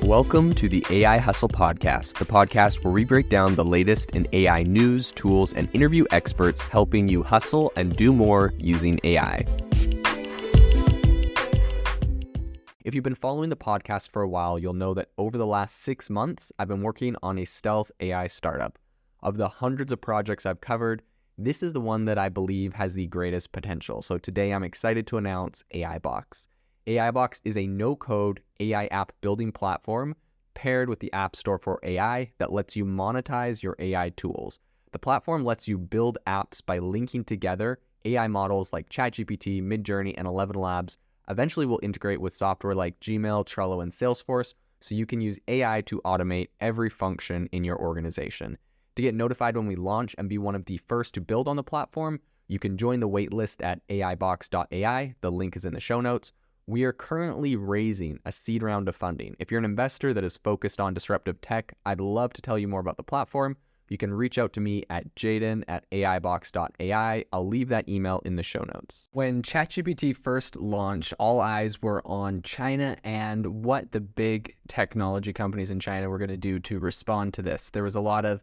Welcome to the AI Hustle Podcast, the podcast where we break down the latest in AI news, tools, and interview experts helping you hustle and do more using AI. If you've been following the podcast for a while, you'll know that over the last 6 months, I've been working on a stealth AI startup. Of the hundreds of projects I've covered, this is the one that I believe has the greatest potential. So today I'm excited to announce AIBox. AIBox is a no-code AI app building platform paired with the App Store for AI that lets you monetize your AI tools. The platform lets you build apps by linking together AI models like ChatGPT, Midjourney, and ElevenLabs. Eventually will integrate with software like Gmail, Trello, and Salesforce, so you can use AI to automate every function in your organization. To get notified when we launch and be one of the first to build on the platform, you can join the waitlist at aibox.ai. The link is in the show notes. We are currently raising a seed round of funding. If you're an investor that is focused on disruptive tech, I'd love to tell you more about the platform. You can reach out to me at jaden@aibox.ai. I'll leave that email in the show notes. When ChatGPT first launched, all eyes were on China and what the big technology companies in China were going to do to respond to this. There was a lot of,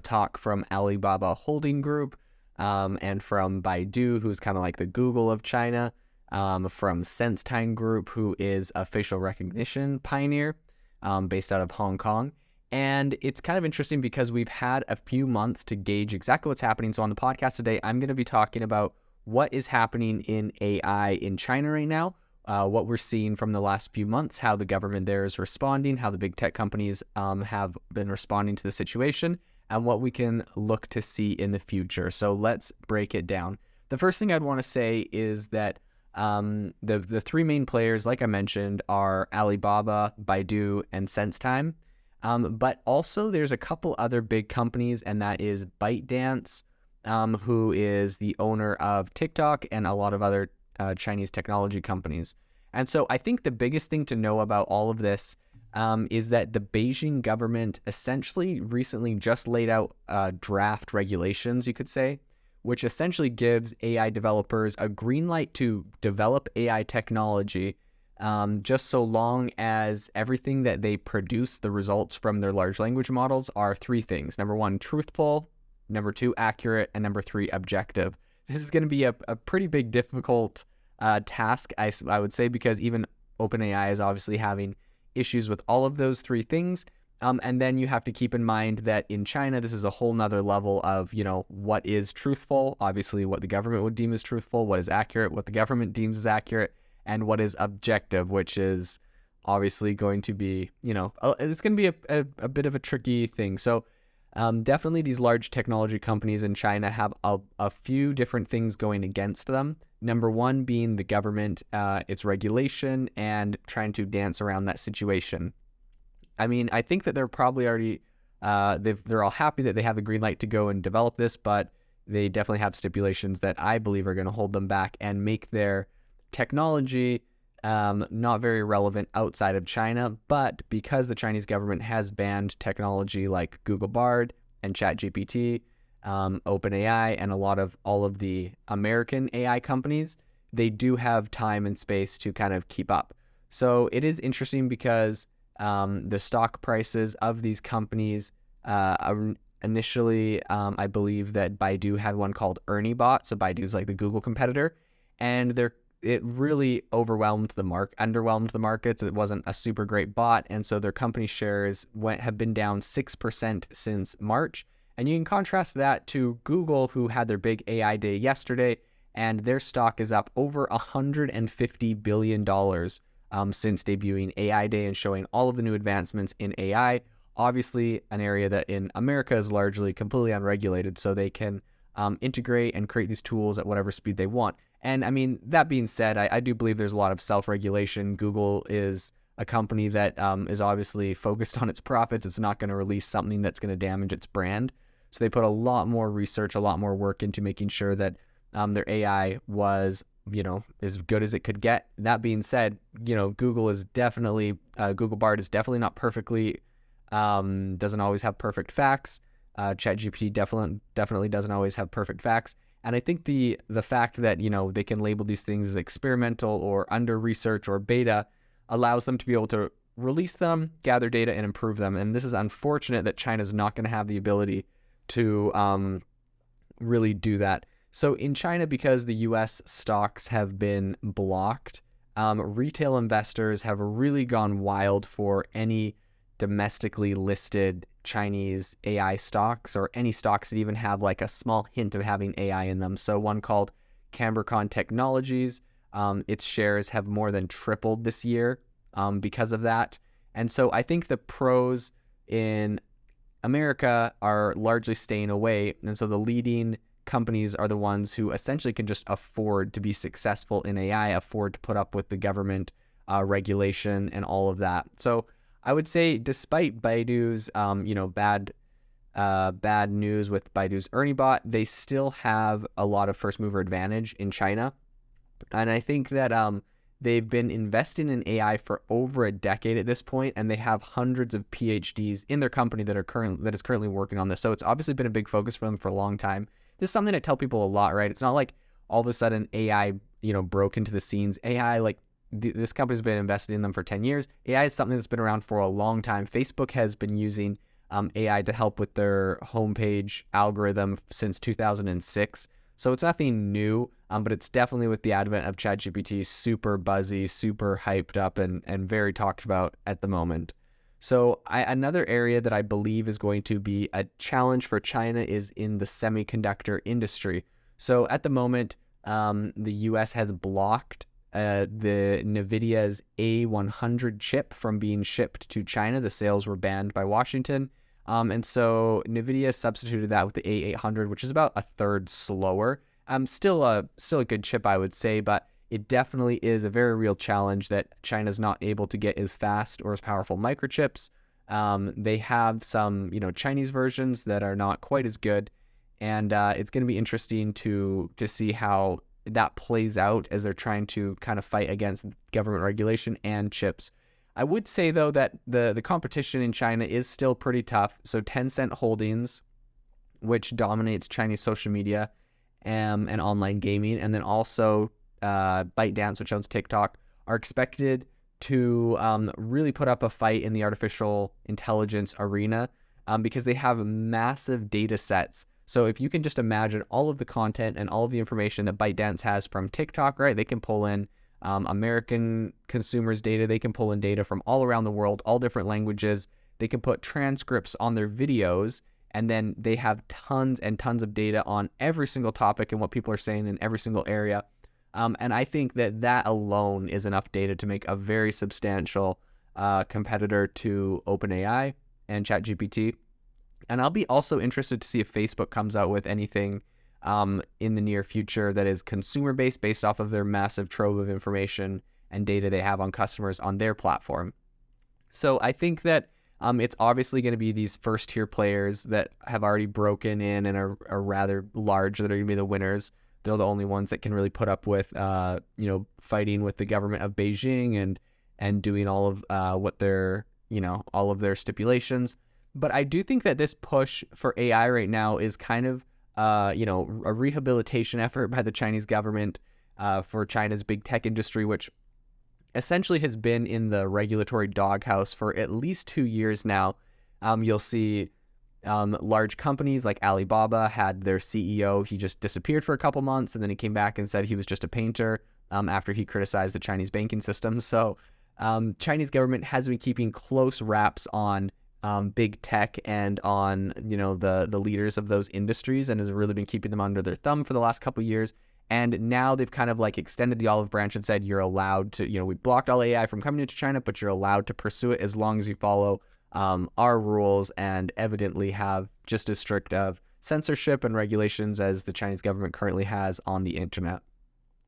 talk from Alibaba Holding Group and from Baidu, who's kind of like the Google of China. From SenseTime Group, who is a facial recognition pioneer based out of Hong Kong. And it's kind of interesting because we've had a few months to gauge exactly what's happening. So on the podcast today, I'm going to be talking about what is happening in AI in China right now, what we're seeing from the last few months, how the government there is responding, how the big tech companies have been responding to the situation, and what we can look to see in the future. So let's break it down. The first thing I'd want to say is that the three main players, like I mentioned, are Alibaba, Baidu, and SenseTime. But also there's a couple other big companies, and that is ByteDance, who is the owner of TikTok and a lot of other Chinese technology companies. And so I think the biggest thing to know about all of this is that the Beijing government essentially recently just laid out draft regulations, you could say, which essentially gives AI developers a green light to develop AI technology, just so long as everything that they produce, the results from their large language models, are three things. Number one, truthful. Number two, accurate. And number three, objective. This is going to be a pretty big, difficult task, I would say, because even OpenAI is obviously having issues with all of those three things. And then you have to keep in mind that in China, this is a whole nother level of, what is truthful, obviously what the government would deem as truthful, what is accurate, what the government deems as accurate, and what is objective, which is obviously going to be, it's going to be a bit of a tricky thing. So definitely these large technology companies in China have a few different things going against them. Number one being the government, its regulation, and trying to dance around that situation. I mean, I think that they're probably already, they're all happy that they have the green light to go and develop this, but they definitely have stipulations that I believe are going to hold them back and make their technology not very relevant outside of China. But because the Chinese government has banned technology like Google Bard and ChatGPT, OpenAI, and all of the American AI companies, they do have time and space to kind of keep up. So it is interesting because the stock prices of these companies, initially, I believe that Baidu had one called ErnieBot. So Baidu is like the Google competitor, and it really underwhelmed the markets. It wasn't a super great bot, and so their company shares have been down 6% since March. And you can contrast that to Google, who had their big AI day yesterday, and their stock is up over $150 billion. Since debuting AI Day and showing all of the new advancements in AI. Obviously, an area that in America is largely completely unregulated, so they can integrate and create these tools at whatever speed they want. And I mean, that being said, I do believe there's a lot of self-regulation. Google is a company that is obviously focused on its profits. It's not going to release something that's going to damage its brand. So they put a lot more research, a lot more work into making sure that their AI was as good as it could get. That being said, Google Bard is definitely not perfectly, doesn't always have perfect facts. ChatGPT definitely doesn't always have perfect facts. And I think the fact that, they can label these things as experimental or under research or beta allows them to be able to release them, gather data, and improve them. And this is unfortunate that China's not going to have the ability to really do that. So in China, because the US stocks have been blocked, retail investors have really gone wild for any domestically listed Chinese AI stocks, or any stocks that even have like a small hint of having AI in them. So one called Cambricon Technologies, its shares have more than tripled this year because of that. And so I think the pros in America are largely staying away. And so the leading companies are the ones who essentially can just afford to be successful in AI, afford to put up with the government regulation and all of that. So I would say, despite Baidu's bad news with Baidu's Ernie Bot, they still have a lot of first mover advantage in China. And I think that they've been investing in AI for over a decade at this point, and they have hundreds of PhDs in their company that is currently working on this. So it's obviously been a big focus for them for a long time. This is something I tell people a lot, right? It's not like all of a sudden AI, broke into the scenes. AI, like this company's been invested in them for 10 years. AI is something that's been around for a long time. Facebook has been using AI to help with their homepage algorithm since 2006. So it's nothing new, but it's definitely, with the advent of ChatGPT, super buzzy, super hyped up, and very talked about at the moment. So another area that I believe is going to be a challenge for China is in the semiconductor industry. So at the moment, the US has blocked the NVIDIA's A100 chip from being shipped to China. The sales were banned by Washington. And so NVIDIA substituted that with the A800, which is about a third slower. Still a good chip, I would say, but it definitely is a very real challenge that China's not able to get as fast or as powerful microchips. They have some, Chinese versions that are not quite as good, and it's going to be interesting to see how that plays out as they're trying to kind of fight against government regulation and chips. I would say, though, that the competition in China is still pretty tough. So Tencent Holdings, which dominates Chinese social media and online gaming, and then also ByteDance, which owns TikTok, are expected to really put up a fight in the artificial intelligence arena because they have massive data sets. So if you can just imagine all of the content and all of the information that ByteDance has from TikTok, right? They can pull in American consumers' data. They can pull in data from all around the world, all different languages. They can put transcripts on their videos, and then they have tons and tons of data on every single topic and what people are saying in every single area. And I think that alone is enough data to make a very substantial competitor to OpenAI and ChatGPT. And I'll be also interested to see if Facebook comes out with anything in the near future that is consumer-based, based off of their massive trove of information and data they have on customers on their platform. So I think that it's obviously going to be these first-tier players that have already broken in and are rather large that are going to be the winners. They're the only ones that can really put up with, fighting with the government of Beijing and doing all of what their, all of their stipulations. But I do think that this push for AI right now is kind of, a rehabilitation effort by the Chinese government for China's big tech industry, which essentially has been in the regulatory doghouse for at least 2 years now. You'll see large companies like Alibaba had their CEO. He just disappeared for a couple months, and then he came back and said he was just a painter after he criticized the Chinese banking system. So Chinese government has been keeping close wraps on big tech and on the leaders of those industries, and has really been keeping them under their thumb for the last couple of years. And now they've kind of like extended the olive branch and said, you're allowed to, we blocked all AI from coming into China, but you're allowed to pursue it as long as you follow our rules, and evidently have just as strict of censorship and regulations as the Chinese government currently has on the internet.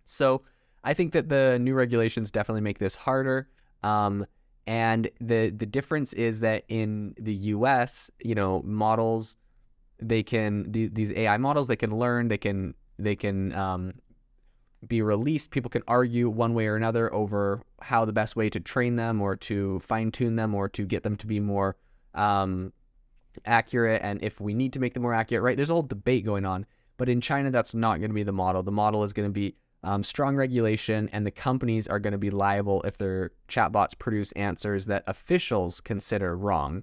So I think that the new regulations definitely make this harder. And the difference is that in the US, models, these AI models, they can learn, they can be released. People can argue one way or another over how the best way to train them or to fine tune them or to get them to be more accurate, and if we need to make them more accurate, right? There's a whole debate going on. But in China, that's not going to be the model. The model is going to be strong regulation, and the companies are going to be liable if their chatbots produce answers that officials consider wrong.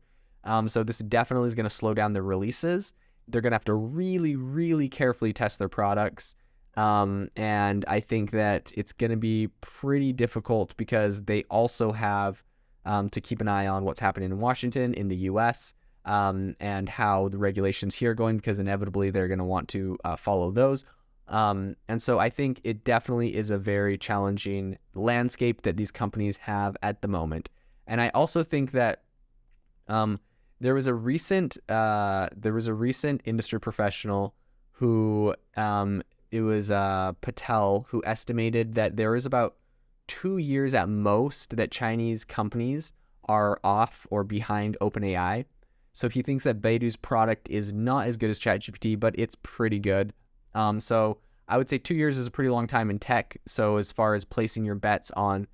So this definitely is going to slow down the releases. They're going to have to really, really carefully test their products. And I think that it's going to be pretty difficult because they also have to keep an eye on what's happening in Washington, in the US, and how the regulations here are going, because inevitably they're going to want to follow those. And so I think it definitely is a very challenging landscape that these companies have at the moment. And I also think that there was a recent industry professional who it was Patel, who estimated that there is about 2 years at most that Chinese companies are off or behind OpenAI. So he thinks that Baidu's product is not as good as ChatGPT, but it's pretty good. So I would say 2 years is a pretty long time in tech. So as far as placing your bets on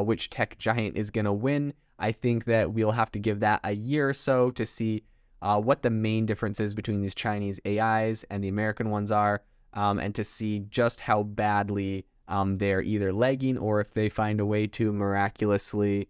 which tech giant is going to win, I think that we'll have to give that a year or so to see what the main differences between these Chinese AIs and the American ones are, and to see just how badly they're either lagging or if they find a way to miraculously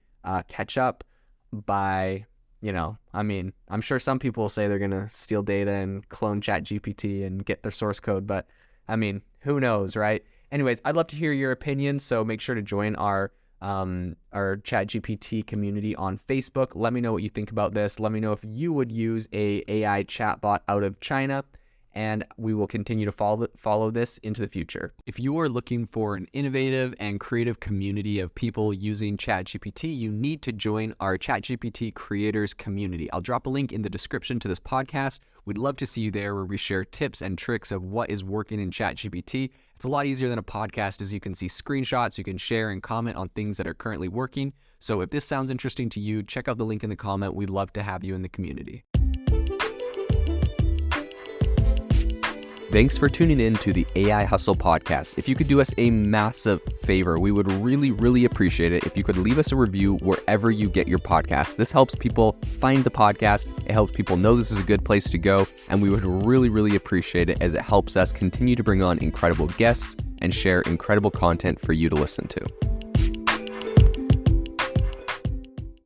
catch up by, I'm sure some people will say they're going to steal data and clone ChatGPT and get their source code, but who knows, right? Anyways, I'd love to hear your opinion, so make sure to join our ChatGPT community on Facebook. Let me know what you think about this. Let me know if you would use a AI chatbot out of China, and we will continue to follow this into the future. If you are looking for an innovative and creative community of people using ChatGPT, you need to join our ChatGPT creators community. I'll drop a link in the description to this podcast. We'd love to see you there, where we share tips and tricks of what is working in ChatGPT. It's a lot easier than a podcast, as you can see screenshots, you can share and comment on things that are currently working. So if this sounds interesting to you, check out the link in the comment. We'd love to have you in the community. Thanks for tuning in to the AI Hustle podcast. If you could do us a massive favor, we would really, really appreciate it if you could leave us a review wherever you get your podcasts. This helps people find the podcast. It helps people know this is a good place to go. And we would really, really appreciate it, as it helps us continue to bring on incredible guests and share incredible content for you to listen to.